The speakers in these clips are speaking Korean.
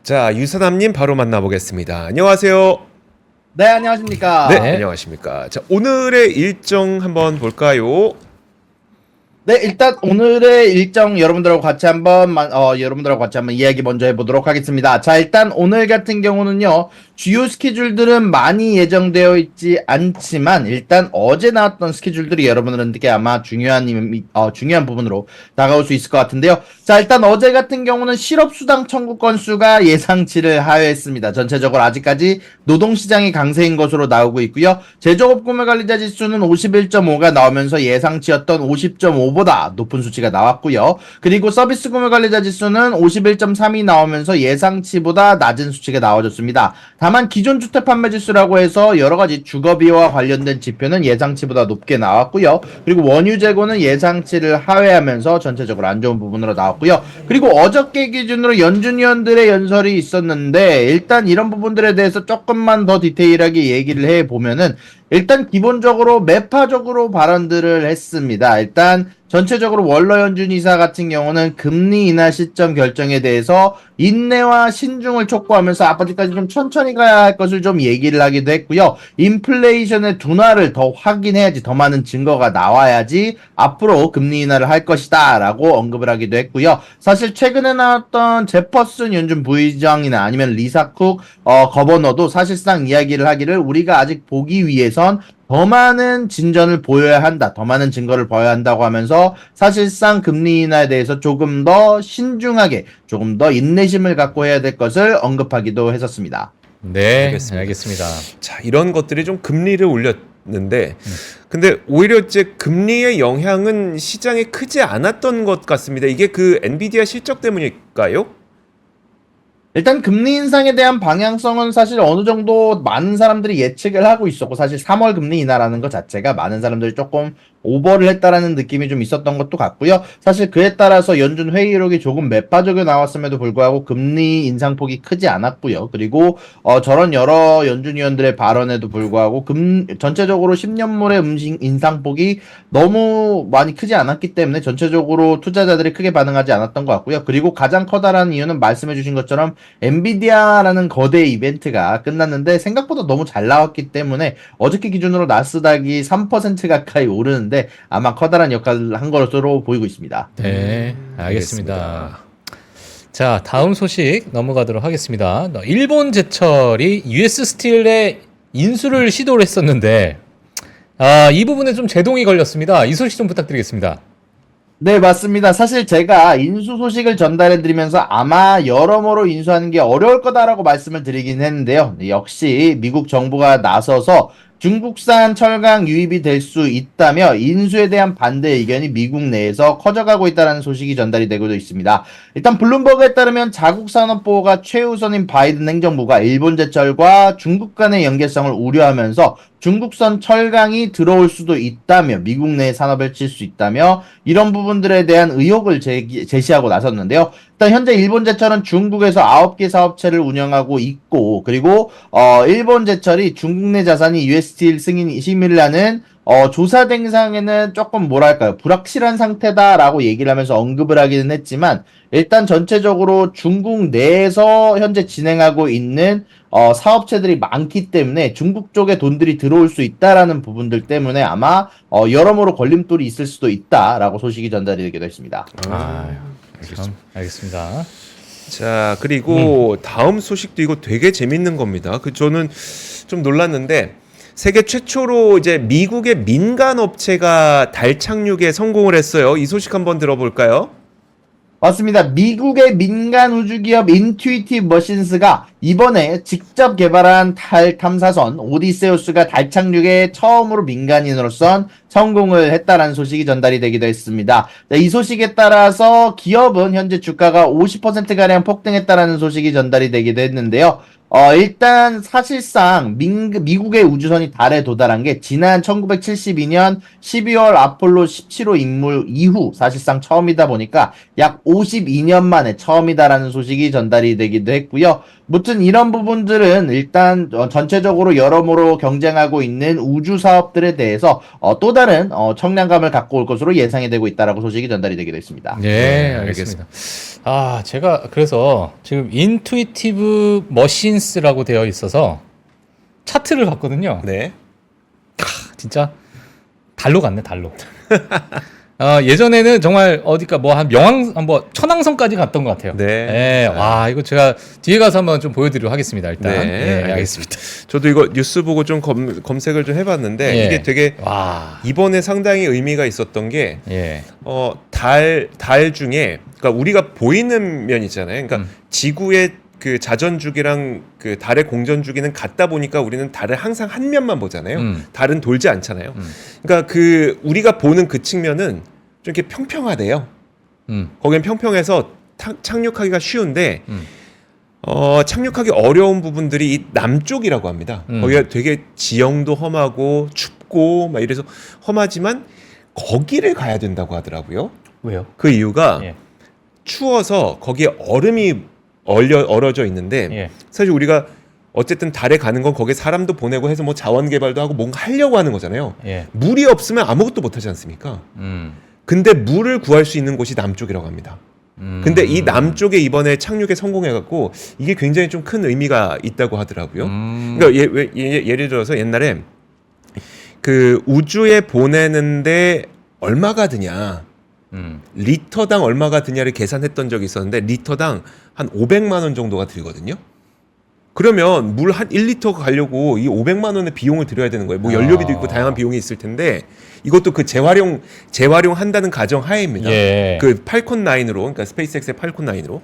자, 유사남님 바로 만나보겠습니다. 안녕하세요. 네, 안녕하십니까. 네, 안녕하십니까. 자, 오늘의 일정 한번 볼까요? 네, 일단 오늘의 일정 여러분들하고 같이 한번 이야기 먼저 해보도록 하겠습니다. 자, 일단 오늘 같은 경우는요, 주요 스케줄들은 많이 예정되어 있지 않지만 일단 어제 나왔던 스케줄들이 여러분들한테 아마 중요한 부분으로 다가올 수 있을 것 같은데요. 자, 일단 어제 같은 경우는 실업수당 청구 건수가 예상치를 하회했습니다. 전체적으로 아직까지 노동시장이 강세인 것으로 나오고 있고요. 제조업 구매관리자 지수는 51.5가 나오면서 예상치였던 50.5보다 높은 수치가 나왔고요. 그리고 서비스 구매관리자 지수는 51.3이 나오면서 예상치보다 낮은 수치가 나와줬습니다. 다만 기존 주택 판매 지수라고 해서 여러가지 주거비와 관련된 지표는 예상치보다 높게 나왔고요. 그리고 원유 재고는 예상치를 하회하면서 전체적으로 안 좋은 부분으로 나왔고요. 그리고 어저께 기준으로 연준위원들의 연설이 있었는데 일단 이런 부분들에 대해서 조금만 더 디테일하게 얘기를 해보면은 일단 기본적으로 매파적으로 발언들을 했습니다. 일단 전체적으로 월러 연준 이사 같은 경우는 금리 인하 시점 결정에 대해서 인내와 신중을 촉구하면서 앞으로까지 좀 천천히 가야 할 것을 좀 얘기를 하기도 했고요. 인플레이션의 둔화를 더 확인해야지, 더 많은 증거가 나와야지 앞으로 금리 인하를 할 것이다 라고 언급을 하기도 했고요. 사실 최근에 나왔던 제퍼슨 연준 부의장이나 아니면 리사 쿡 거버너도 사실상 이야기를 하기를 우리가 아직 보기 위해선 더 많은 진전을 보여야 한다, 더 많은 증거를 보여야 한다고 하면서 사실상 금리 인하에 대해서 조금 더 신중하게, 조금 더 인내심을 갖고 해야 될 것을 언급하기도 했었습니다. 네, 알겠습니다. 알겠습니다. 자, 이런 것들이 좀 금리를 올렸는데, 근데 오히려 이제 금리의 영향은 시장에 크지 않았던 것 같습니다. 이게 그 엔비디아 실적 때문일까요? 일단 금리 인상에 대한 방향성은 사실 어느 정도 많은 사람들이 예측을 하고 있었고, 사실 3월 금리 인하라는 것 자체가 많은 사람들이 조금 오버를 했다라는 느낌이 좀 있었던 것도 같고요. 사실 그에 따라서 연준 회의록이 조금 매파적으로 나왔음에도 불구하고 금리 인상폭이 크지 않았고요. 그리고 저런 여러 연준위원들의 발언에도 불구하고 전체적으로 10년물의 인상폭이 너무 많이 크지 않았기 때문에 전체적으로 투자자들이 크게 반응하지 않았던 것 같고요. 그리고 가장 커다란 이유는 말씀해 주신 것처럼 엔비디아라는 거대 이벤트가 끝났는데 생각보다 너무 잘 나왔기 때문에 어저께 기준으로 나스닥이 3% 가까이 오르는데 아마 커다란 역할을 한 것으로 보이고 있습니다. 네, 알겠습니다. 자, 다음 소식 넘어가도록 하겠습니다. 일본 제철이 US 스틸의 인수를 시도를 했었는데 이 부분에 좀 제동이 걸렸습니다. 이 소식 좀 부탁드리겠습니다. 네, 맞습니다. 사실 제가 인수 소식을 전달해드리면서 아마 여러모로 인수하는 게 어려울 거다라고 말씀을 드리긴 했는데요. 역시 미국 정부가 나서서 중국산 철강 유입이 될 수 있다며 인수에 대한 반대 의견이 미국 내에서 커져가고 있다는 소식이 전달이 되고 있습니다. 일단 블룸버그에 따르면 자국 산업 보호가 최우선인 바이든 행정부가 일본 제철과 중국 간의 연계성을 우려하면서 중국산 철강이 들어올 수도 있다며 미국 내 산업을 칠 수 있다며 이런 부분들에 대한 의혹을 제시하고 나섰는데요. 일단 현재 일본 제철은 중국에서 9개 사업체를 운영하고 있고, 그리고 일본 제철이 중국 내 자산이 US 스틸 승인 심의를 하는 조사 대상에는 조금 뭐랄까요, 불확실한 상태다라고 얘기를 하면서 언급을 하기는 했지만 일단 전체적으로 중국 내에서 현재 진행하고 있는 사업체들이 많기 때문에 중국 쪽에 돈들이 들어올 수 있다라는 부분들 때문에 아마 여러모로 걸림돌이 있을 수도 있다라고 소식이 전달이 되기도 했습니다. 알겠습니다. 자, 그리고 다음 소식도 이거 되게 재밌는 겁니다. 저는 좀 놀랐는데 세계 최초로 이제 미국의 민간 업체가 달 착륙에 성공을 했어요. 이 소식 한번 들어볼까요? 맞습니다. 미국의 민간 우주기업 인투이티브 머신스가 이번에 직접 개발한 달 탐사선 오디세우스가 달 착륙에 처음으로 민간인으로선 성공을 했다라는 소식이 전달이 되기도 했습니다. 이 소식에 따라서 기업은 현재 주가가 50%가량 폭등했다라는 소식이 전달이 되기도 했는데요. 일단 사실상 미국의 우주선이 달에 도달한 게 지난 1972년 12월 아폴로 17호 임무 이후 사실상 처음이다 보니까 약 52년 만에 처음이다라는 소식이 전달이 되기도 했고요. 무튼 이런 부분들은 일단 전체적으로 여러모로 경쟁하고 있는 우주 사업들에 대해서 또 다른 청량감을 갖고 올 것으로 예상이 되고 있다라고 소식이 전달이 되기도 했습니다. 네, 알겠습니다. 아, 제가 그래서 지금 인투이티브 머신스라고 되어 있어서 차트를 봤거든요. 네. 진짜 달로 갔네, 달로. 예전에는 정말 어디까 뭐 한 뭐 천왕성까지 갔던 것 같아요. 네. 예, 와, 이거 제가 뒤에 가서 한번 좀 보여드리도록 하겠습니다. 일단. 네, 예, 알겠습니다. 저도 이거 뉴스 보고 좀 검색을 좀 해봤는데 예. 이게 되게 와, 이번에 상당히 의미가 있었던 게 예, 달 중에 그러니까 우리가 보이는 면 있잖아요. 그러니까 지구의 그 자전주기랑 그 달의 공전주기는 같다 보니까 우리는 달을 항상 한 면만 보잖아요. 달은 돌지 않잖아요. 그러니까 그 우리가 보는 그 측면은 좀 이렇게 평평하대요. 거긴 평평해서 착륙하기가 쉬운데 착륙하기 어려운 부분들이 이 남쪽이라고 합니다. 거기가 되게 지형도 험하고 춥고 막 이래서 험하지만 거기를 가야 된다고 하더라고요. 왜요? 그 이유가 예. 추워서 거기에 얼음이 얼어져 있는데 예. 사실 우리가 어쨌든 달에 가는 건 거기에 사람도 보내고 해서 뭐 자원 개발도 하고 뭔가 하려고 하는 거잖아요. 예. 물이 없으면 아무것도 못 하지 않습니까? 근데 물을 구할 수 있는 곳이 남쪽이라고 합니다. 근데 이 남쪽에 이번에 착륙에 성공해갖고 이게 굉장히 좀 큰 의미가 있다고 하더라고요. 그러니까 예를 들어서 옛날에 그 우주에 보내는데 얼마가 드냐, 리터당 얼마가 드냐를 계산했던 적이 있었는데 리터당 한 500만 원 정도가 들거든요. 그러면 물 한 1리터 가려고 이 500만 원의 비용을 들여야 되는 거예요. 뭐 연료비도 있고 다양한 비용이 있을 텐데 이것도 그 재활용 한다는 가정 하에입니다. 예. 그 팔콘 9으로 그러니까 스페이스X의 팔콘 9으로.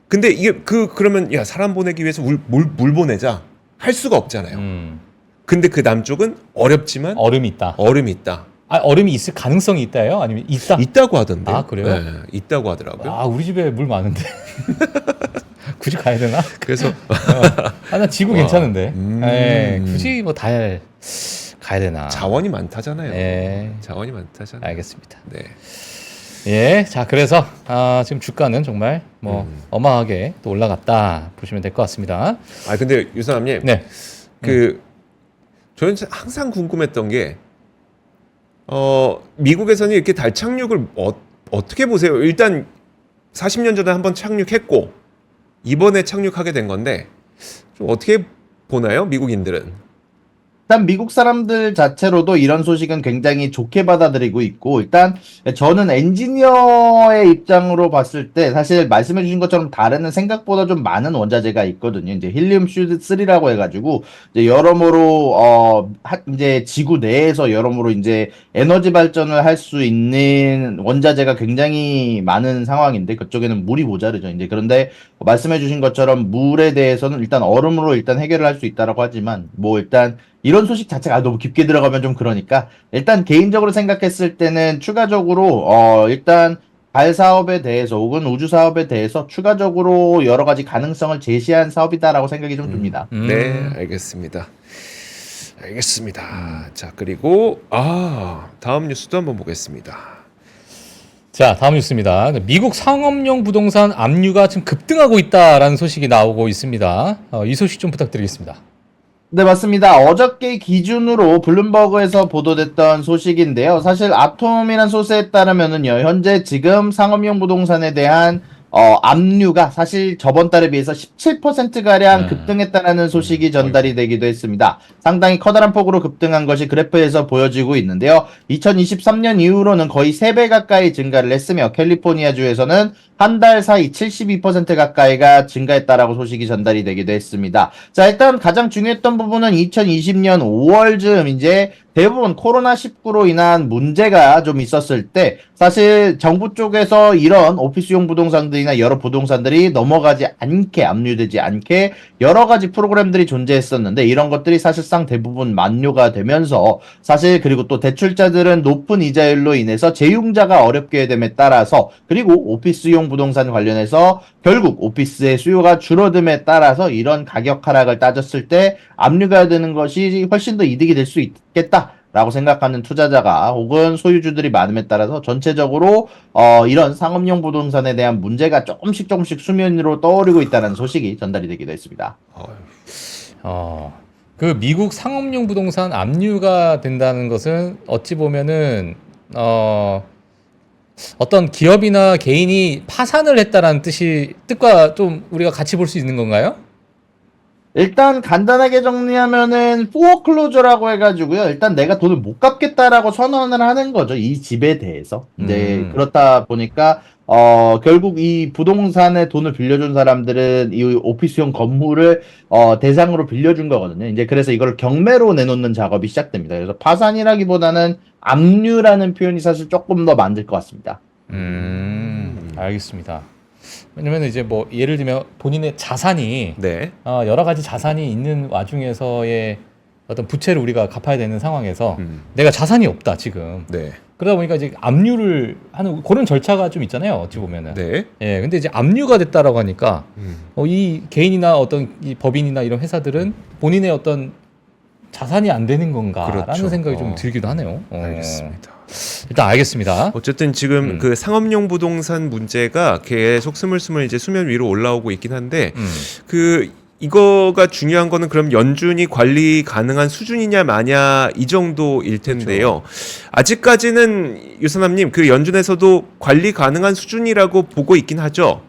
근데 이게 그러면 야 사람 보내기 위해서 물 보내자 할 수가 없잖아요. 근데 그 남쪽은 어렵지만 얼음이 있다. 얼음이 있다. 아, 얼음이 있을 가능성이 있다요? 아니면 있다? 있다고 하던데. 아, 그래요? 네, 있다고 하더라고요. 아, 우리 집에 물 많은데. 굳이 가야 되나? 그래서 나 지구 와. 괜찮은데. 예, 굳이 뭐 달 가야 되나? 자원이 많다잖아요. 예, 자원이 많다잖아요. 알겠습니다. 네. 예, 자 그래서 지금 주가는 정말 뭐 어마하게 또 올라갔다 보시면 될 것 같습니다. 아 근데 유사남님, 네, 저는 항상 궁금했던 게 미국에서는 이렇게 달 착륙을 어떻게 보세요? 일단 40년 전에 한번 착륙했고 이번에 착륙하게 된 건데 좀 어떻게 보나요, 미국인들은? 일단 미국 사람들 자체로도 이런 소식은 굉장히 좋게 받아들이고 있고, 일단 저는 엔지니어의 입장으로 봤을 때 사실 말씀해 주신 것처럼 달에는 생각보다 좀 많은 원자재가 있거든요. 이제 힐리움 슈드 3라고 해가지고 이제 여러모로 이제 지구 내에서 여러모로 이제 에너지 발전을 할 수 있는 원자재가 굉장히 많은 상황인데 그쪽에는 물이 모자르죠. 이제 그런데 말씀해 주신 것처럼 물에 대해서는 일단 얼음으로 일단 해결을 할 수 있다라고 하지만 뭐 일단 이런 소식 자체가 너무 깊게 들어가면 좀 그러니까 일단 개인적으로 생각했을 때는 추가적으로 일단 달 사업에 대해서 혹은 우주 사업에 대해서 추가적으로 여러 가지 가능성을 제시한 사업이다라고 생각이 좀 듭니다. 네, 알겠습니다. 자, 그리고 다음 뉴스도 한번 보겠습니다. 자 다음 뉴스입니다. 미국 상업용 부동산 압류가 지금 급등하고 있다라는 소식이 나오고 있습니다. 이 소식 좀 부탁드리겠습니다. 네, 맞습니다. 어저께 기준으로 블룸버그에서 보도됐던 소식인데요. 사실 아톰이라는 소스에 따르면은요, 현재 지금 상업용 부동산에 대한 압류가 사실 저번 달에 비해서 17%가량 급등했다는 소식이 전달이 되기도 했습니다. 상당히 커다란 폭으로 급등한 것이 그래프에서 보여지고 있는데요. 2023년 이후로는 거의 3배 가까이 증가를 했으며 캘리포니아주에서는 한 달 사이 72% 가까이가 증가했다라고 소식이 전달이 되기도 했습니다. 자, 일단 가장 중요했던 부분은 2020년 5월쯤 이제 대부분 코로나19로 인한 문제가 좀 있었을 때 사실 정부 쪽에서 이런 오피스용 부동산들이나 여러 부동산들이 넘어가지 않게 압류되지 않게 여러 가지 프로그램들이 존재했었는데 이런 것들이 사실상 대부분 만료가 되면서 사실 그리고 또 대출자들은 높은 이자율로 인해서 재융자가 어렵게 됨에 따라서 그리고 오피스용 부동산 관련해서 결국 오피스의 수요가 줄어듦에 따라서 이런 가격 하락을 따졌을 때 압류가 되는 것이 훨씬 더 이득이 될 수 있겠다라고 생각하는 투자자가 혹은 소유주들이 많음에 따라서 전체적으로 이런 상업용 부동산에 대한 문제가 조금씩 수면 위로 떠오르고 있다는 소식이 전달이 되기도 했습니다. 그 미국 상업용 부동산 압류가 된다는 것은 어찌 보면은 어떤 기업이나 개인이 파산을 했다라는 뜻과 좀 우리가 같이 볼 수 있는 건가요? 일단 간단하게 정리하면은 포어클로저라고 해가지고요. 일단 내가 돈을 못 갚겠다라고 선언을 하는 거죠. 이 집에 대해서. 이제 그렇다 보니까 결국 이 부동산에 돈을 빌려준 사람들은 이 오피스용 건물을 대상으로 빌려준 거거든요. 이제 그래서 이걸 경매로 내놓는 작업이 시작됩니다. 그래서 파산이라기보다는 압류라는 표현이 사실 조금 더 맞을 것 같습니다. 알겠습니다. 왜냐면 이제 뭐 예를 들면 본인의 자산이 네. 여러 가지 자산이 있는 와중에서의 어떤 부채를 우리가 갚아야 되는 상황에서 내가 자산이 없다 지금. 네. 그러다 보니까 이제 압류를 하는 그런 절차가 좀 있잖아요. 어찌 보면은. 네. 예, 근데 이제 압류가 됐다라고 하니까 이 개인이나 어떤 이 법인이나 이런 회사들은 본인의 어떤 자산이 안 되는 건가라는 그렇죠. 생각이 좀 들기도 하네요. 알겠습니다. 일단 알겠습니다. 어쨌든 지금 그 상업용 부동산 문제가 계속 스물스물 이제 수면 위로 올라오고 있긴 한데 그 이거가 중요한 거는 그럼 연준이 관리 가능한 수준이냐 마냐 이 정도일 텐데요. 아직까지는 유선남님 그 연준에서도 관리 가능한 수준이라고 보고 있긴 하죠.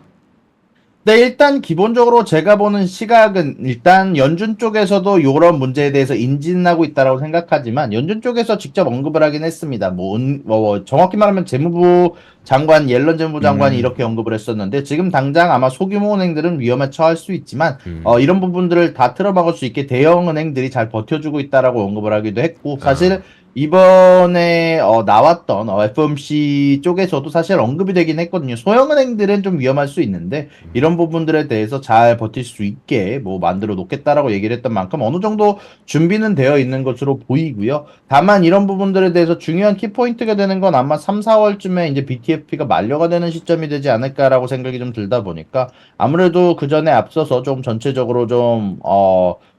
네, 일단 기본적으로 제가 보는 시각은 일단 연준 쪽에서도 이런 문제에 대해서 인지는 하고 있다라고 생각하지만 연준 쪽에서 직접 언급을 하긴 했습니다. 뭐 정확히 말하면 재무부 장관 옐런 재무부 장관이 이렇게 언급을 했었는데 지금 당장 아마 소규모 은행들은 위험에 처할 수 있지만 이런 부분들을 다 틀어막을 수 있게 대형 은행들이 잘 버텨주고 있다라고 언급을 하기도 했고 사실 이번에 나왔던 FOMC 쪽에서도 사실 언급이 되긴 했거든요. 소형은행들은 좀 위험할 수 있는데 이런 부분들에 대해서 잘 버틸 수 있게 뭐 만들어 놓겠다라고 얘기를 했던 만큼 어느 정도 준비는 되어 있는 것으로 보이고요. 다만 이런 부분들에 대해서 중요한 키포인트가 되는 건 아마 3, 4월쯤에 이제 BTFP가 만료가 되는 시점이 되지 않을까라고 생각이 좀 들다 보니까 아무래도 그 전에 앞서서 좀 전체적으로 좀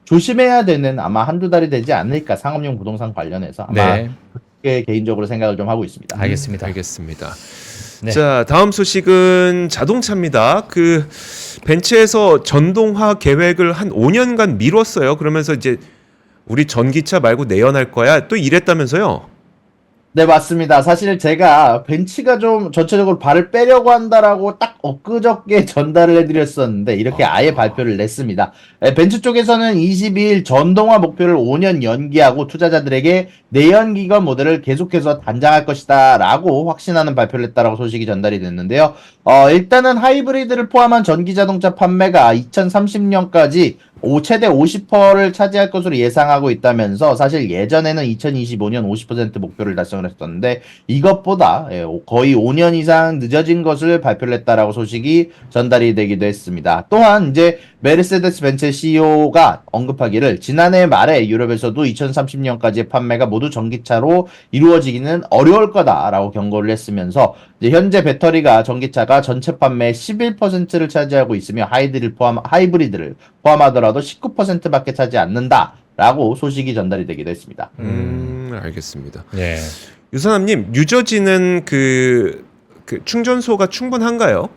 조심해야 되는 아마 한두 달이 되지 않을까 상업용 부동산 관련해서 아마 그렇게 개인적으로 생각을 좀 하고 있습니다. 알겠습니다. 알겠습니다. 네. 자, 다음 소식은 자동차입니다. 그 벤츠에서 전동화 계획을 한 5년간 미뤘어요. 그러면서 이제 우리 전기차 말고 내연할 거야. 또 이랬다면서요? 네, 맞습니다. 사실 제가 벤츠가 좀 전체적으로 발을 빼려고 한다라고 딱 엊그저께 전달을 해드렸었는데 이렇게 아예 발표를 냈습니다. 벤츠 쪽에서는 22일 전동화 목표를 5년 연기하고 투자자들에게 내연기관 모델을 계속해서 단장할 것이다 라고 확신하는 발표를 했다라고 소식이 전달이 됐는데요. 일단은 하이브리드를 포함한 전기자동차 판매가 2030년까지 최대 50%를 차지할 것으로 예상하고 있다면서 사실 예전에는 2025년 50% 목표를 달성을 했었는데 이것보다 거의 5년 이상 늦어진 것을 발표를 했다라고 소식이 전달이 되기도 했습니다. 또한 이제 메르세데스 벤츠 CEO가 언급하기를 지난해 말에 유럽에서도 2030년까지의 판매가 모두 전기차로 이루어지기는 어려울 거다라고 경고를 했으면서 이제 현재 배터리가 전기차가 전체 판매의 11%를 차지하고 있으며 하이브리드를 포함하더라도 19%밖에 차지 않는다라고 소식이 전달이 되기도 했습니다. 알겠습니다. 예. 유선남님, 뉴저지는 그 충전소가 충분한가요?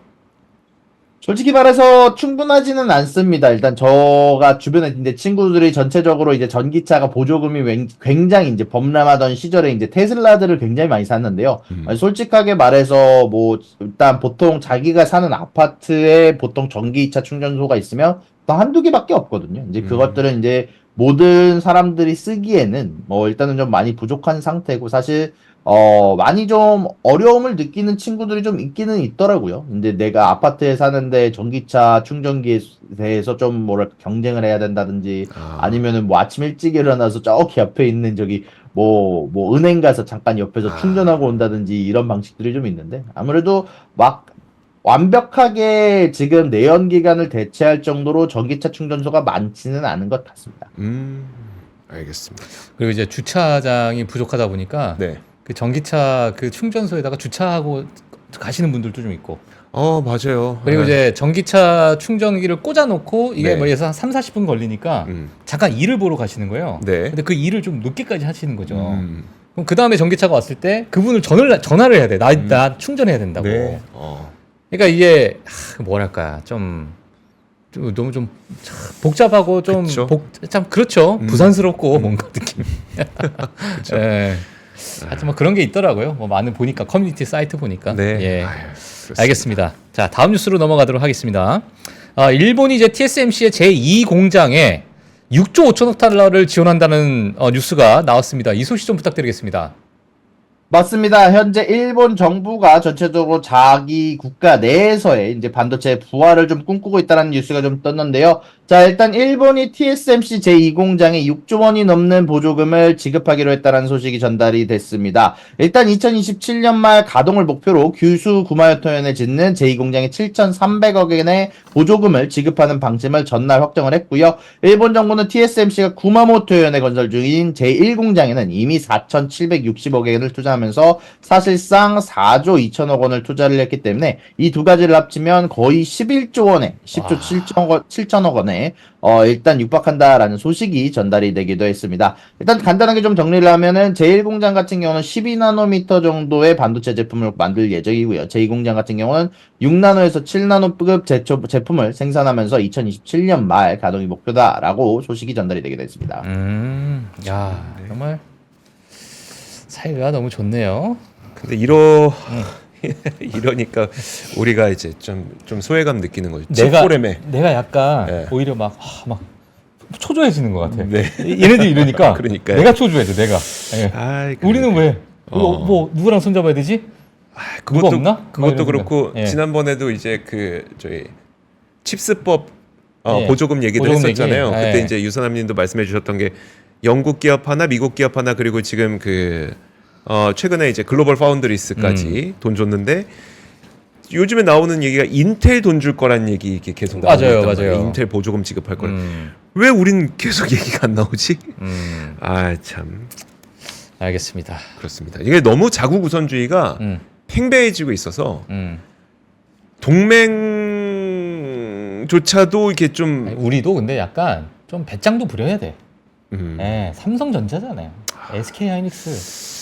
솔직히 말해서 충분하지는 않습니다. 일단 저가 주변에 이제 친구들이 전체적으로 이제 전기차가 보조금이 굉장히 이제 범람하던 시절에 이제 테슬라들을 굉장히 많이 샀는데요. 솔직하게 말해서 뭐 일단 보통 자기가 사는 아파트에 보통 전기차 충전소가 있으면 한두 개밖에 없거든요. 이제 그것들은 이제 모든 사람들이 쓰기에는 뭐 일단은 좀 많이 부족한 상태고 사실 많이 좀 어려움을 느끼는 친구들이 좀 있기는 있더라고요. 근데 내가 아파트에 사는데 전기차 충전기에 대해서 좀 뭐랄까 경쟁을 해야 된다든지 아니면은 뭐 아침 일찍 일어나서 저기 옆에 있는 저기 뭐 은행 가서 잠깐 옆에서 충전하고 온다든지 이런 방식들이 좀 있는데 아무래도 막 완벽하게 지금 내연기관을 대체할 정도로 전기차 충전소가 많지는 않은 것 같습니다. 알겠습니다. 그리고 이제 주차장이 부족하다 보니까 네. 그 전기차 그 충전소에다가 주차하고 가시는 분들도 좀 있고. 맞아요. 그리고 네. 이제 전기차 충전기를 꽂아놓고 이게 네. 뭐 예서 한 3, 40분 걸리니까 잠깐 일을 보러 가시는 거예요. 네. 근데 그 일을 좀 늦게까지 하시는 거죠. 그럼 그 다음에 전기차가 왔을 때 그분을 전화를 해야 돼. 나 충전해야 된다고. 네. 그러니까 이게 뭐랄까 좀 너무 좀 복잡하고 좀 그쵸? 참 그렇죠. 부산스럽고 뭔가 느낌. 예. 하여튼 뭐 그런 게 있더라고요. 뭐 많은 보니까 커뮤니티 사이트 보니까. 네. 예. 아유, 그렇습니다. 알겠습니다. 자, 다음 뉴스로 넘어가도록 하겠습니다. 일본이 이제 TSMC의 제2 공장에 6조 5천억 달러를 지원한다는 뉴스가 나왔습니다. 이 소식 좀 부탁드리겠습니다. 맞습니다. 현재 일본 정부가 전체적으로 자기 국가 내에서의 이제 반도체 부활을 좀 꿈꾸고 있다는 뉴스가 좀 떴는데요. 자, 일단 일본이 TSMC 제2공장에 6조 원이 넘는 보조금을 지급하기로 했다는 소식이 전달이 됐습니다. 일단 2027년 말 가동을 목표로 규슈 구마요토현에 짓는 제2공장에 7,300억 엔의 보조금을 지급하는 방침을 전날 확정을 했고요. 일본 정부는 TSMC가 구마모토현에 건설 중인 제1공장에는 이미 4,760억 엔을 투자하면서 사실상 4조 2천억 원을 투자를 했기 때문에 이 두 가지를 합치면 거의 11조 원에 10조 7천억 원에 일단 육박한다라는 소식이 전달이 되기도 했습니다. 일단 간단하게 좀 정리를 하면은 제1공장 같은 경우는 12나노미터 정도의 반도체 제품을 만들 예정이고요. 제2공장 같은 경우는 6나노에서 7나노급 제품을 생산하면서 2027년 말 가동이 목표다라고 소식이 전달이 되기도 했습니다. 야, 정말 사이가 너무 좋네요. 근데 이러니까 우리가 이제 좀 소외감 느끼는 거죠. 내가 약간 네. 오히려 막 초조해지는 것 같아. 네. 얘네들이 이러니까 그러니까요. 내가 초조해져. 내가. 예. 아이, 우리는 왜? 어. 뭐 누구랑 손잡아야 되지? 누가 없나? 그것도 막 그렇고 이러면서. 예. 지난번에도 이제 저희 칩스법 예. 보조금 얘기도 보조금 했었잖아요. 얘기. 그때 예. 이제 유선남님도 말씀해 주셨던 게 영국 기업 하나, 미국 기업 하나, 그리고 지금 최근에 이제 글로벌 파운드리스까지 돈 줬는데 요즘에 나오는 얘기가 인텔 돈 줄 거란 얘기 이게 계속 나오고 맞아요, 있단 말이에요. 맞아요. 인텔 보조금 지급할 걸. 왜 우린 계속 얘기가 안 나오지? 참 알겠습니다. 그렇습니다. 이게 너무 자국 우선주의가 팽배해지고 있어서 동맹조차도 이렇게 좀 아니, 우리도 근데 약간 좀 배짱도 부려야 돼. 음. 예, 삼성전자잖아요. SK 하이닉스.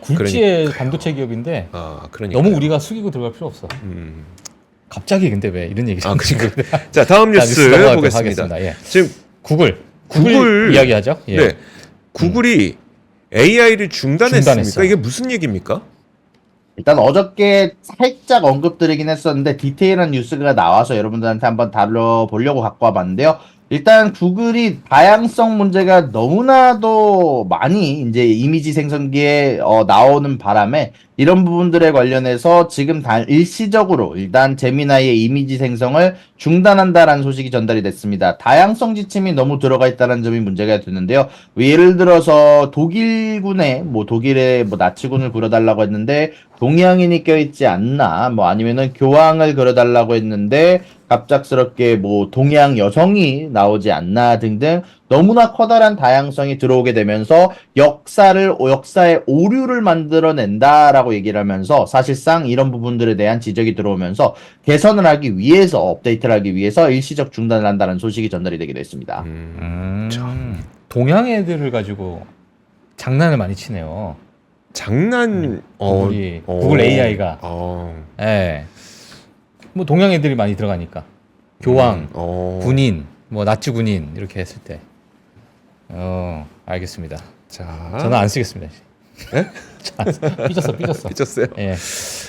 굴지의 반도체 기업인데 그러니까 너무 우리가 숙이고 들어갈 필요 없어. 갑자기 근데 왜 이런 얘기를 하는 거야? 자, 다음 자, 뉴스 넘어가도록 보겠습니다. 하겠습니다. 예. 지금 구글 구글 이야기하죠. 예. 네. 구글이 AI를 중단했습니까? 중단했어. 이게 무슨 얘기입니까? 일단 어저께 살짝 언급드리긴 했었는데 디테일한 뉴스가 나와서 여러분들한테 한번 다뤄보려고 갖고 와봤는데요. 일단 구글이 다양성 문제가 너무나도 많이 이제 이미지 생성기에 나오는 바람에 이런 부분들에 관련해서 지금 일시적으로 일단 제미나이의 이미지 생성을 중단한다라는 소식이 전달이 됐습니다. 다양성 지침이 너무 들어가 있다는 점이 문제가 되는데요. 예를 들어서 독일군에 독일의 나치군을 그려달라고 했는데 동양인이 껴있지 않나, 아니면은 교황을 그려달라고 했는데 갑작스럽게 동양 여성이 나오지 않나 등등 너무나 커다란 다양성이 들어오게 되면서 역사의 오류를 만들어낸다라고 얘기를 하면서 사실상 이런 부분들에 대한 지적이 들어오면서 개선을 하기 위해서 업데이트를 하기 위해서 일시적 중단을 한다는 소식이 전달이 되기도 했습니다. 동양 애들을 가지고 장난을 많이 치네요. 구글 AI가. 예. 동양 애들이 많이 들어가니까. 교황, 군인, 나치 군인 이렇게 했을 때. 알겠습니다. 자, 저는 안 쓰겠습니다. 네? 삐졌어. 삐졌어요. 예.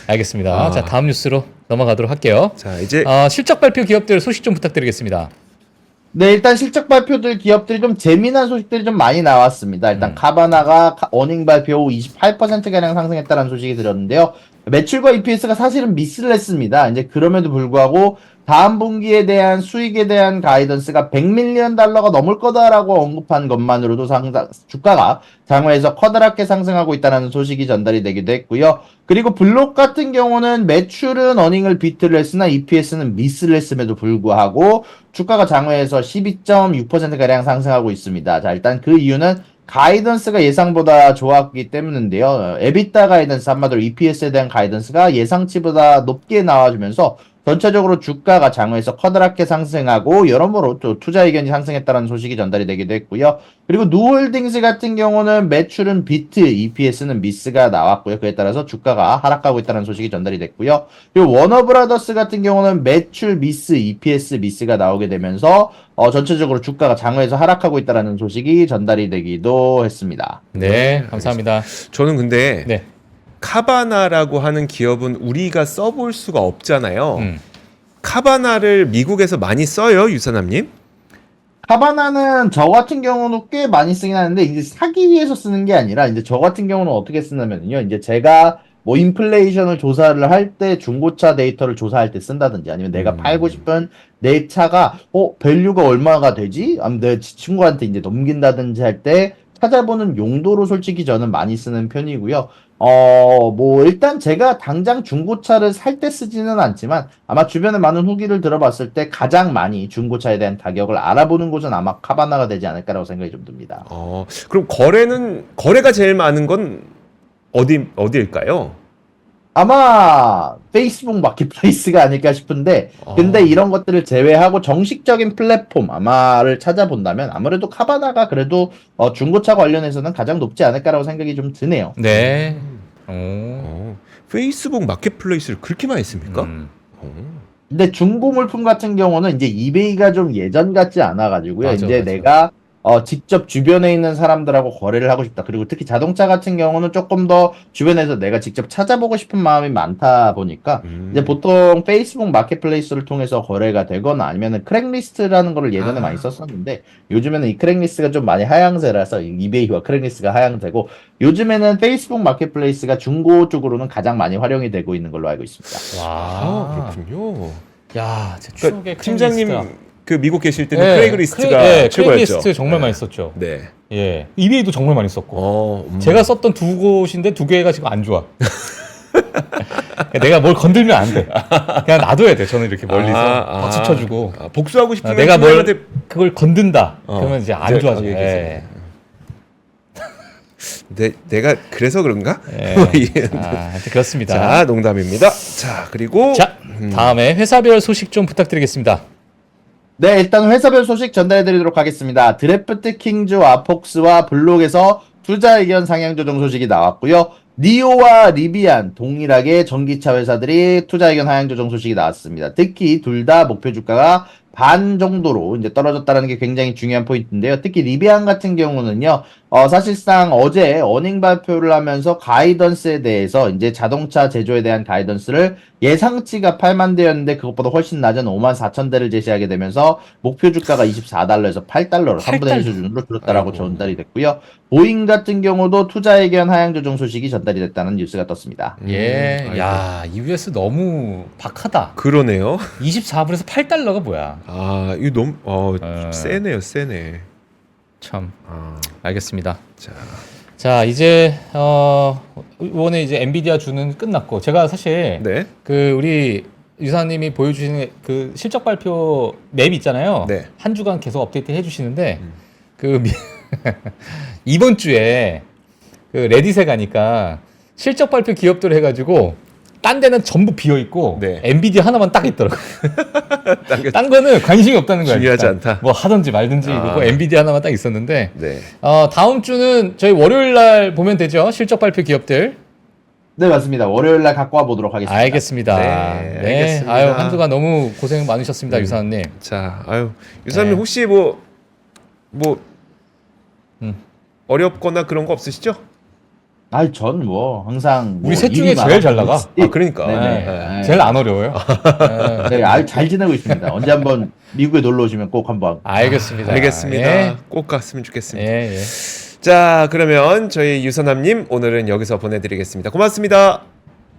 알겠습니다. 자, 다음 뉴스로 넘어가도록 할게요. 자, 이제 실적 발표 기업들 소식 좀 부탁드리겠습니다. 네, 일단 실적 발표들 기업들이 좀 재미난 소식들이 좀 많이 나왔습니다. 일단 카바나가 어닝 발표 후 28%가량 상승했다는 소식이 들었는데요. 매출과 EPS가 사실은 미스를 했습니다. 이제 그럼에도 불구하고 다음 분기에 대한 수익에 대한 가이던스가 100밀리언 달러가 넘을 거다라고 언급한 것만으로도 주가가 장외에서 커다랗게 상승하고 있다는 소식이 전달이 되기도 했고요. 그리고 블록 같은 경우는 매출은 어닝을 비트를 했으나 EPS는 미스를 했음에도 불구하고 주가가 장외에서 12.6%가량 상승하고 있습니다. 자, 일단 그 이유는 가이던스가 예상보다 좋았기 때문인데요. 에비타 가이던스, 한마디로 EPS에 대한 가이던스가 예상치보다 높게 나와주면서 전체적으로 주가가 장외에서 커다랗게 상승하고 여러모로 또 투자 의견이 상승했다는 소식이 전달이 되기도 했고요. 그리고 누홀딩스 같은 경우는 매출은 비트, EPS는 미스가 나왔고요. 그에 따라서 주가가 하락하고 있다는 소식이 전달이 됐고요. 그리고 워너브라더스 같은 경우는 매출 미스, EPS 미스가 나오게 되면서 전체적으로 주가가 장외에서 하락하고 있다는 소식이 전달이 되기도 했습니다. 네, 감사합니다. 저는 근데 네. 카바나라고 하는 기업은 우리가 써볼 수가 없잖아요. 음. 카바나를 미국에서 많이 써요, 유사남님? 카바나는 저 같은 경우는 꽤 많이 쓰긴 하는데 이제 사기 위해서 쓰는 게 아니라 이제 저 같은 경우는 어떻게 쓰냐면요. 이제 제가 뭐 인플레이션을 조사를 할 때 중고차 데이터를 조사할 때 쓴다든지 아니면 내가 팔고 싶은 내 차가 밸류가 얼마가 되지? 아니면 내 친구한테 이제 넘긴다든지 할 때 찾아보는 용도로 솔직히 저는 많이 쓰는 편이고요. 뭐 일단 제가 당장 중고차를 살 때 쓰지는 않지만 아마 주변에 많은 후기를 들어봤을 때 가장 많이 중고차에 대한 가격을 알아보는 곳은 아마 카바나가 되지 않을까라고 생각이 좀 듭니다. 그럼 거래가 제일 많은 건 어디일까요? 아마 페이스북 마켓플레이스가 아닐까 싶은데 근데 이런 것들을 제외하고 정식적인 플랫폼 아마를 찾아본다면 아무래도 카바나가 그래도 중고차 관련해서는 가장 높지 않을까라고 생각이 좀 드네요. 네. 페이스북 마켓플레이스를 그렇게 많이 씁니까? 근데 중고 물품 같은 경우는 이제 이베이가 좀 예전 같지 않아가지고요. 맞아, 이제 맞아. 내가 직접 주변에 있는 사람들하고 거래를 하고 싶다. 그리고 특히 자동차 같은 경우는 조금 더 주변에서 내가 직접 찾아보고 싶은 마음이 많다 보니까 이제 보통 페이스북 마켓플레이스를 통해서 거래가 되거나 아니면은 크랙리스트라는 거를 예전에 많이 썼었는데 요즘에는 이 크랙리스트가 좀 많이 하향세라서 이베이와 크랙리스트가 하향되고 요즘에는 페이스북 마켓플레이스가 중고 쪽으로는 가장 많이 활용이 되고 있는 걸로 알고 있습니다. 와. 그렇군요. 야, 제 그러니까 추억의 팀장님 크레이리스트다. 그 미국 계실 때는 네, 크레이그리스트가 최고였죠. 크레이리스트 정말 많이 썼죠. 네. 예. 이베이도 정말 많이 썼고. 제가 제가 썼던 두 곳인데 두 개가 지금 안 좋아. 내가 뭘 건들면 안 돼. 그냥 놔둬야 돼. 저는 이렇게 멀리서 박수 쳐주고. 복수하고 싶으면 내가 뭘 팀장님한테- 그걸 건든다. 그러면 이제 안 이제 좋아져. 얘기해 예. 내가 그래서 그런가? 예. 하여튼 그렇습니다. 자, 농담입니다. 자, 그리고 자, 다음에 회사별 소식 좀 부탁드리겠습니다. 네, 일단 회사별 소식 전달해드리도록 하겠습니다. 드래프트 킹즈와 폭스와 블록에서 투자 의견 상향 조정 소식이 나왔고요. 니오와 리비안 동일하게 전기차 회사들이 투자 의견 하향 조정 소식이 나왔습니다. 특히 둘 다 목표 주가가 반 정도로 이제 떨어졌다는 게 굉장히 중요한 포인트인데요. 특히 리비안 같은 경우는요, 사실상 어제 어닝 발표를 하면서 가이던스에 대해서 이제 자동차 제조에 대한 가이던스를 예상치가 8만 대였는데 그것보다 훨씬 낮은 5만 4천 대를 제시하게 되면서 목표 주가가 24달러에서 8달러로 3분의 1 수준으로 줄었다라고 전달이 됐고요. 보잉 같은 경우도 투자 의견 하향 조정 소식이 전달이 됐다는 뉴스가 떴습니다. 예. 아이고. 야, EBS 너무 박하다. 그러네요. 24불에서 8달러가 뭐야? 이거 너무 세네요, 세네. 참. 아, 알겠습니다. 자, 자, 이제 이번에 이제 엔비디아 주는 끝났고 제가 사실 네, 그 우리 유사님이 보여주시는 그 실적 발표 맵 있잖아요. 네. 한 주간 계속 업데이트 해주시는데 이번 주에 그 레딧에 가니까 실적 발표 기업들 해가지고 딴 데는 전부 비어 있고 네. 엔비디아 하나만 딱 있더라고. 딴 딴 거는 관심이 없다는 거야. 중요하지 일단. 않다. 뭐 하든지 말든지 이러고 엔비디아 하나만 딱 있었는데 네. 다음 주는 저희 월요일 날 보면 되죠. 실적 발표 기업들. 네, 맞습니다. 월요일 날 갖고 와 보도록 하겠습니다. 알겠습니다. 네, 네. 알겠습니다. 아유, 한 주간 너무 고생 많으셨습니다, 유사님. 자, 유사님 네. 혹시 뭐 음. 어렵거나 그런 거 없으시죠? 아이 전 뭐 항상 뭐 우리 셋 중에 일이 제일 잘 나가. 아, 그러니까. 네네. 네. 제일 안 어려워요. 네, 아주 잘 지내고 있습니다. 언제 한번 미국에 놀러 오시면 꼭 한번. 알겠습니다. 알겠습니다. 예. 꼭 갔으면 좋겠습니다. 예, 예. 자, 그러면 저희 유선남님 오늘은 여기서 보내드리겠습니다. 고맙습니다.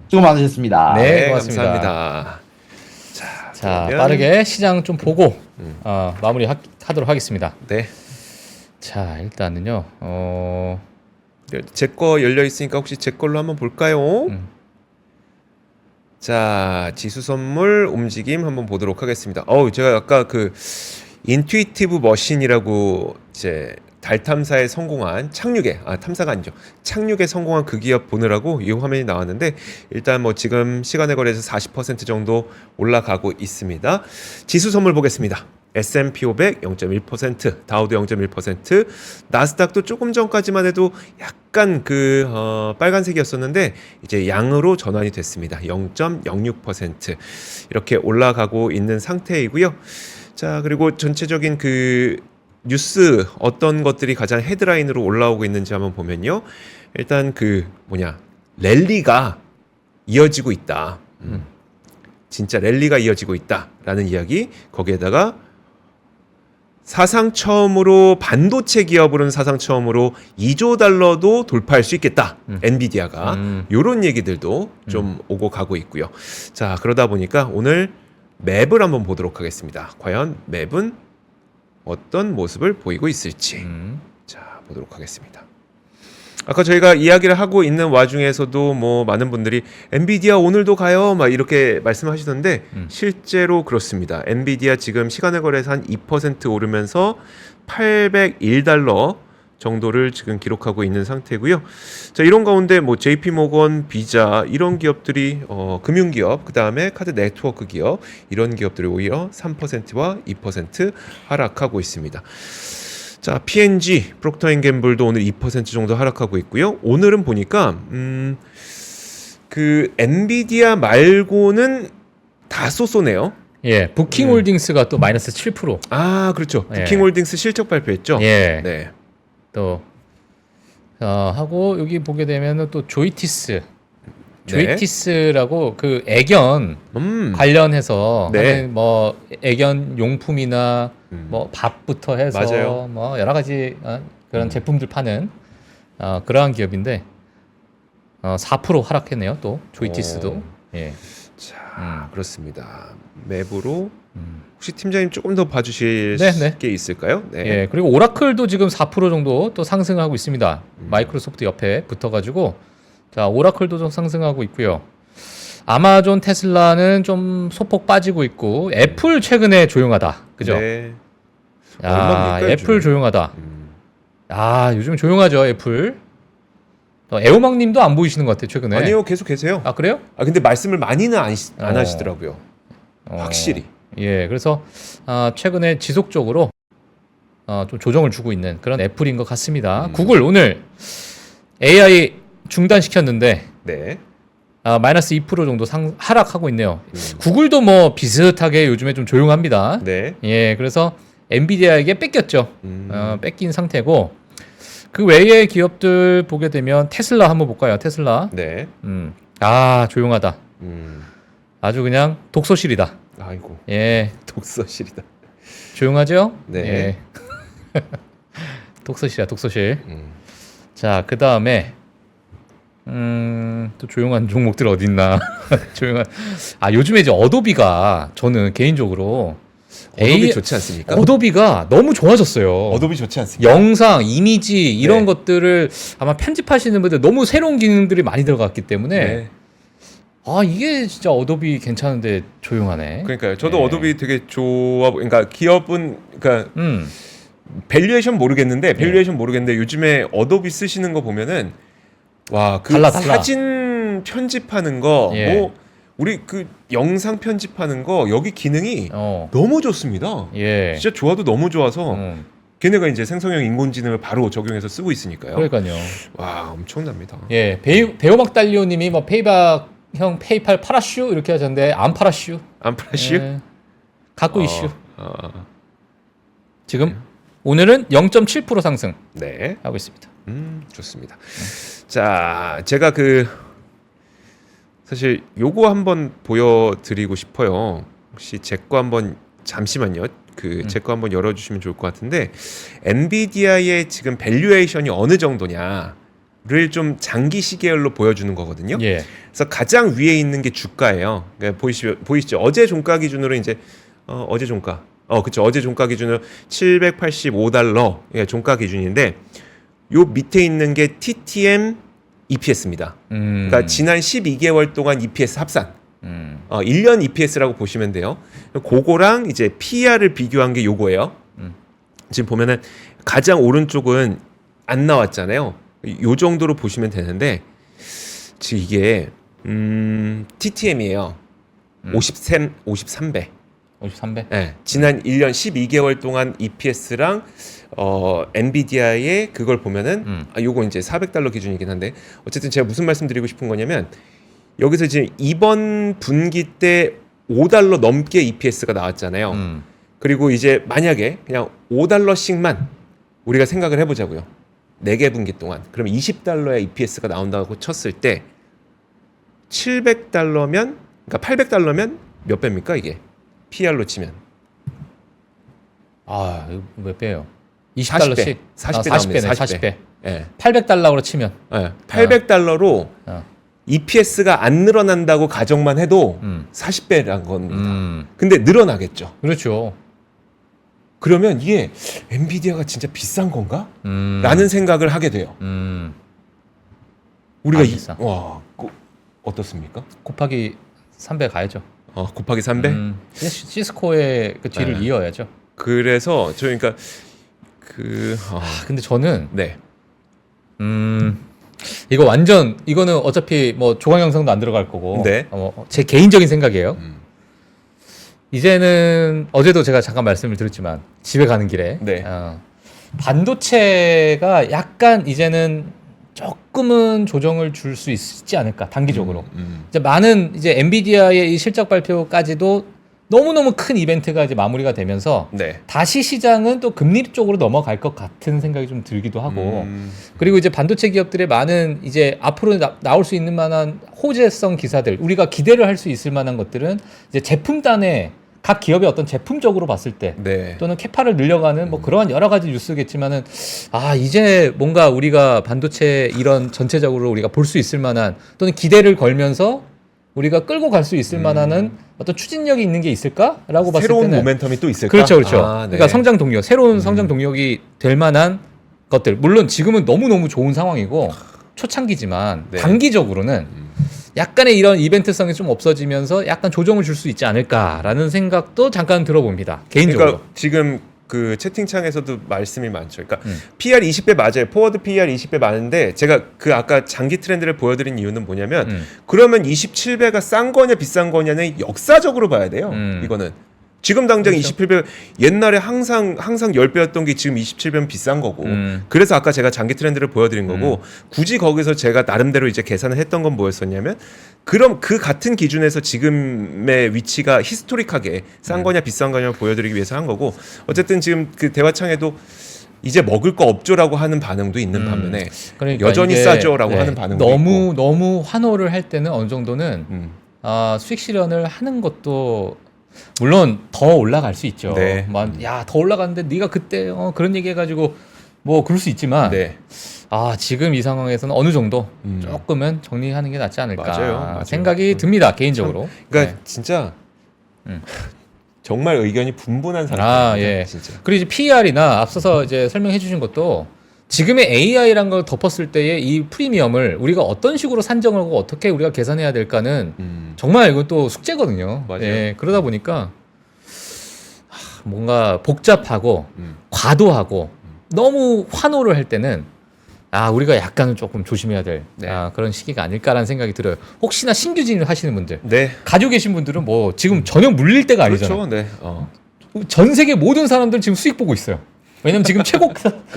수고 많으셨습니다. 네, 고맙습니다. 감사합니다. 자, 그러면- 빠르게 시장 좀 보고 마무리하도록 하겠습니다. 네. 자, 일단은요. 제 거 열려 있으니까 혹시 제 걸로 한번 볼까요? 음. 자, 지수 선물 움직임 한번 보도록 하겠습니다. 제가 아까 그 인투이티브 머신이라고 이제 달 탐사에 성공한 탐사가 아니죠. 착륙에 성공한 그 기업 보느라고 이 화면이 나왔는데 일단 뭐 지금 시간의 거래에서 40% 정도 올라가고 있습니다. 지수 선물 보겠습니다. S&P 500 0.1%, 다우도 0.1%, 나스닥도 조금 전까지만 해도 약간 빨간색이었었는데 이제 양으로 전환이 됐습니다. 0.06% 이렇게 올라가고 있는 상태이고요. 자, 그리고 전체적인 뉴스 어떤 것들이 가장 헤드라인으로 올라오고 있는지 한번 보면요. 일단 랠리가 이어지고 있다. 진짜 랠리가 이어지고 있다라는 이야기. 거기에다가 사상 처음으로 반도체 기업으로는 사상 처음으로 2조 달러도 돌파할 수 있겠다. 엔비디아가 요런 얘기들도 좀 오고 가고 있고요. 자, 그러다 보니까 오늘 맵을 한번 보도록 하겠습니다. 과연 맵은 어떤 모습을 보이고 있을지. 자, 보도록 하겠습니다. 아까 저희가 이야기를 하고 있는 와중에서도 뭐 많은 분들이 엔비디아 오늘도 가요 막 이렇게 말씀하시던데 실제로 그렇습니다. 엔비디아 지금 시간의 거래에서 한 2% 오르면서 801달러 정도를 지금 기록하고 있는 상태고요. 자, 이런 가운데 뭐 JP모건, 비자 이런 기업들이 금융기업, 그다음에 카드 네트워크 기업 이런 기업들이 오히려 3%와 2% 하락하고 있습니다. 자, P&G, 프록터앤갬블도 오늘 2% 정도 하락하고 있고요. 오늘은 보니까 엔비디아 말고는 다 쏘쏘네요. 예, 부킹홀딩스가 또 마이너스 7%. 아, 그렇죠. 예. 부킹홀딩스 실적 발표했죠. 예. 네. 또 하고 여기 보게 되면은 또 조이티스라고 그 애견 관련해서 네. 하는 뭐 애견 용품이나 뭐 밥부터 해서 맞아요. 뭐 여러 가지 그런 제품들 파는 그러한 기업인데 4% 하락했네요. 또 조이티스도. 예. 자, 그렇습니다. 맵으로 혹시 팀장님 조금 더 봐주실 네. 게 있을까요? 네. 예, 그리고 오라클도 지금 4% 정도 또 상승하고 있습니다. 마이크로소프트 옆에 붙어가지고 자, 오라클도 좀 상승하고 있고요. 아마존, 테슬라는 좀 소폭 빠지고 있고 애플 최근에 조용하다, 그죠? 네. 야, 얼마입니까, 애플 요즘에? 조용하다. 요즘 조용하죠, 애플. 애호망님도 안 보이시는 것 같아요, 최근에. 아니요, 계속 계세요. 아, 그래요? 근데 말씀을 많이는 안 어. 하시더라고요. 확실히. 예, 그래서 최근에 지속적으로 좀 조정을 주고 있는 그런 애플인 것 같습니다. 구글 오늘 AI 중단시켰는데 네. 마이너스 2% 정도 하락하고 있네요. 구글도 뭐 비슷하게 요즘에 좀 조용합니다. 네. 예, 그래서 엔비디아에게 뺏겼죠. 음. 뺏긴 상태고 그 외의 기업들 보게 되면 테슬라 한번 볼까요? 테슬라. 네. 조용하다. 아주 그냥 독서실이다. 아이고. 예, 독서실이다. 조용하죠? 네. 예. 독서실이야, 독서실. 음. 자, 그 다음에 또 조용한 종목들 어디 있나? 조용한. 요즘에 이제 어도비가 저는 개인적으로 어도비 좋지 않습니까? 어도비가 너무 좋아졌어요. 어도비 좋지 않습니까? 영상, 이미지 이런 네. 것들을 아마 편집하시는 분들 너무 새로운 기능들이 많이 들어갔기 때문에 네. 이게 진짜 어도비 괜찮은데 조용하네. 그러니까요. 저도 네. 어도비 되게 그러니까 기업은 그러니까 네. 밸류에이션 모르겠는데 요즘에 어도비 쓰시는 거 보면은 와, 달라. 사진 편집하는 거 예. 뭐 우리 영상 편집하는 거 여기 기능이 너무 좋습니다. 예. 진짜 좋아도 너무 좋아서 음. 걔네가 이제 생성형 인공지능을 바로 적용해서 쓰고 있으니까요. 그러니까요. 와, 엄청납니다. 예, 배우막 달리오님이 뭐 페이팔 팔아슈 이렇게 하셨는데 안 팔아슈. 안 팔아슈? 예. 갖고 이슈. 지금 오늘은 0.7% 상승하고 네. 있습니다. 좋습니다. 자, 제가 사실 요거 한번 보여드리고 싶어요. 혹시 제 거 한번 잠시만요. 제 거 한번 열어주시면 좋을 것 같은데 엔비디아의 지금 밸류에이션이 어느 정도냐를 좀 장기 시계열로 보여주는 거거든요. 예. 그래서 가장 위에 있는 게 주가예요. 그러니까 보이시죠? 어제 종가 기준으로 이제 어제 종가, 그쵸? 어제 종가 기준으로 785달러 종가 기준인데 요 밑에 있는 게 TTM EPS입니다. 그러니까 지난 12개월 동안 EPS 합산. 1년 EPS라고 보시면 돼요. 그거랑 이제 PER을 비교한 게 요거예요. 지금 보면은 가장 오른쪽은 안 나왔잖아요. 요 정도로 보시면 되는데 지금 이게 TTM이에요. 53배. 53배? 네, 지난 1년 12개월 동안 EPS랑 엔비디아의 그걸 보면은 요거 이제 400달러 기준이긴 한데 어쨌든 제가 무슨 말씀드리고 싶은 거냐면 여기서 지금 이번 분기 때 5달러 넘게 EPS가 나왔잖아요. 그리고 이제 만약에 그냥 5달러씩만 우리가 생각을 해보자고요. 4개 분기 동안. 그러면 20달러의 EPS가 나온다고 쳤을 때 700달러면 그러니까 800달러면 몇 배입니까 이게? PR로 치면 이거 몇 배예요? 20달러씩? 40배 40배네. 나옵니다. 40배. 예. 800달러로 치면 800달러로 어. EPS가 안 늘어난다고 가정만 해도 40배란 겁니다. 근데 늘어나겠죠. 그렇죠. 그러면 이게 엔비디아가 진짜 비싼 건가? 음. 라는 생각을 하게 돼요. 우리가 비싸. 어떻습니까? 곱하기 3배 가야죠. 곱하기 3배? 시스코의 그 뒤를 네. 이어야죠. 그래서 저 그러니까 근데 저는 네. 이거는 어차피 뭐 조강 영상도 안 들어갈 거고 네. 제 개인적인 생각이에요. 이제는 어제도 제가 잠깐 말씀을 드렸지만 집에 가는 길에 네. 반도체가 약간 이제는 조금은 조정을 줄 수 있지 않을까 단기적으로. 이제 많은 이제 엔비디아의 이 실적 발표까지도 너무너무 큰 이벤트가 이제 마무리가 되면서 네. 다시 시장은 또 금리 쪽으로 넘어갈 것 같은 생각이 좀 들기도 하고 그리고 이제 반도체 기업들의 많은 이제 앞으로 나올 수 있는 만한 호재성 기사들 우리가 기대를 할 수 있을 만한 것들은 이제 제품단에 각 기업의 어떤 제품적으로 봤을 때 네. 또는 캐파를 늘려가는 뭐 그러한 여러 가지 뉴스겠지만은 이제 뭔가 우리가 반도체 이런 전체적으로 우리가 볼 수 있을 만한 또는 기대를 걸면서 우리가 끌고 갈 수 있을 만한 어떤 추진력이 있는 게 있을까라고 봤을 새로운 때는 모멘텀이 또 있을까? 그렇죠. 네. 그러니까 성장 동력, 새로운 성장 동력이 될 만한 것들. 물론 지금은 너무너무 좋은 상황이고 초창기지만 네. 단기적으로는 약간의 이런 이벤트성이 좀 없어지면서 약간 조정을 줄 수 있지 않을까라는 생각도 잠깐 들어봅니다. 개인적으로. 그러니까 지금 그 채팅창에서도 말씀이 많죠. 그러니까 PR 20배 맞아요. 포워드 PR 20배 많은데 제가 아까 장기 트렌드를 보여드린 이유는 뭐냐면 그러면 27배가 싼 거냐 비싼 거냐는 역사적으로 봐야 돼요. 이거는 지금 당장 그렇죠. 27배 옛날에 항상 10배였던 게 지금 27배면 비싼 거고 그래서 아까 제가 장기 트렌드를 보여드린 거고 굳이 거기서 제가 나름대로 이제 계산을 했던 건 뭐였었냐면 그럼 그 같은 기준에서 지금의 위치가 히스토릭하게 싼 거냐 비싼 거냐 보여드리기 위해서 한 거고 어쨌든 지금 그 대화창에도 이제 먹을 거 없죠라고 하는 반응도 있는 반면에 그러니까 여전히 이게, 싸죠라고 하는 반응도 있고 너무 환호를 할 때는 어느 정도는 수익 실현을 하는 것도 물론 더 올라갈 수 있죠. 네. 더 올라갔는데 네가 그때 그런 얘기 해가지고 뭐 그럴 수 있지만 네. 지금 이 상황에서는 어느 정도 조금은 정리하는 게 낫지 않을까 맞아요. 생각이 듭니다. 개인적으로. 그러니까 네. 진짜 정말 의견이 분분한 상태입니다. 예. 진짜. 그리고 이제 PER이나 앞서서 이제 설명해 주신 것도 지금의 AI라는 걸 덮었을 때의 이 프리미엄을 우리가 어떤 식으로 산정을 하고 어떻게 우리가 계산해야 될까는 정말 이건 또 숙제거든요. 맞아요. 예, 그러다 보니까 뭔가 복잡하고 과도하고 너무 환호를 할 때는 우리가 약간은 조금 조심해야 될 네. 그런 시기가 아닐까라는 생각이 들어요. 혹시나 신규 진입 하시는 분들, 네. 가지고 계신 분들은 뭐 지금 전혀 물릴 때가 아니잖아요. 그렇죠. 네. 전 세계 모든 사람들 지금 수익 보고 있어요. 왜냐면 지금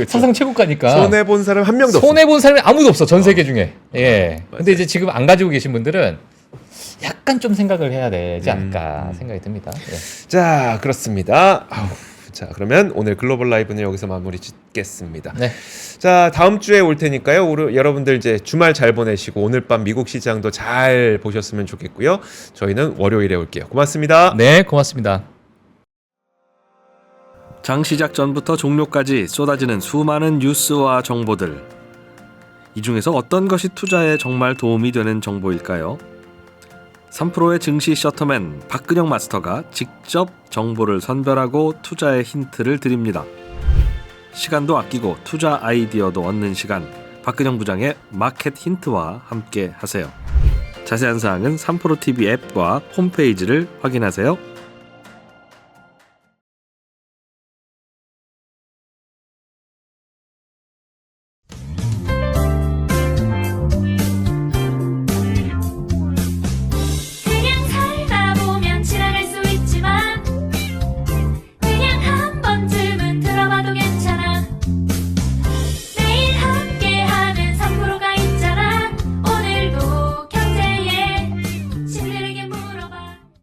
사상 최고가니까. 손해 본 사람 한 명도 없어. 손해 본 사람이 아무도 없어. 전 세계 중에. 예. 근데 이제 지금 안 가지고 계신 분들은 약간 좀 생각을 해야 되지 않을까 생각이 듭니다. 예. 자, 그렇습니다. 자, 그러면 오늘 글로벌 라이브는 여기서 마무리 짓겠습니다. 네. 자, 다음 주에 올 테니까요. 여러분들 이제 주말 잘 보내시고 오늘 밤 미국 시장도 잘 보셨으면 좋겠고요. 저희는 월요일에 올게요. 고맙습니다. 네, 고맙습니다. 장 시작 전부터 종료까지 쏟아지는 수많은 뉴스와 정보들. 이 중에서 어떤 것이 투자에 정말 도움이 되는 정보일까요? 3프로의 증시 셔터맨 박근영 마스터가 직접 정보를 선별하고 투자의 힌트를 드립니다. 시간도 아끼고 투자 아이디어도 얻는 시간, 박근영 부장의 마켓 힌트와 함께 하세요. 자세한 사항은 3프로 TV 앱과 홈페이지를 확인하세요.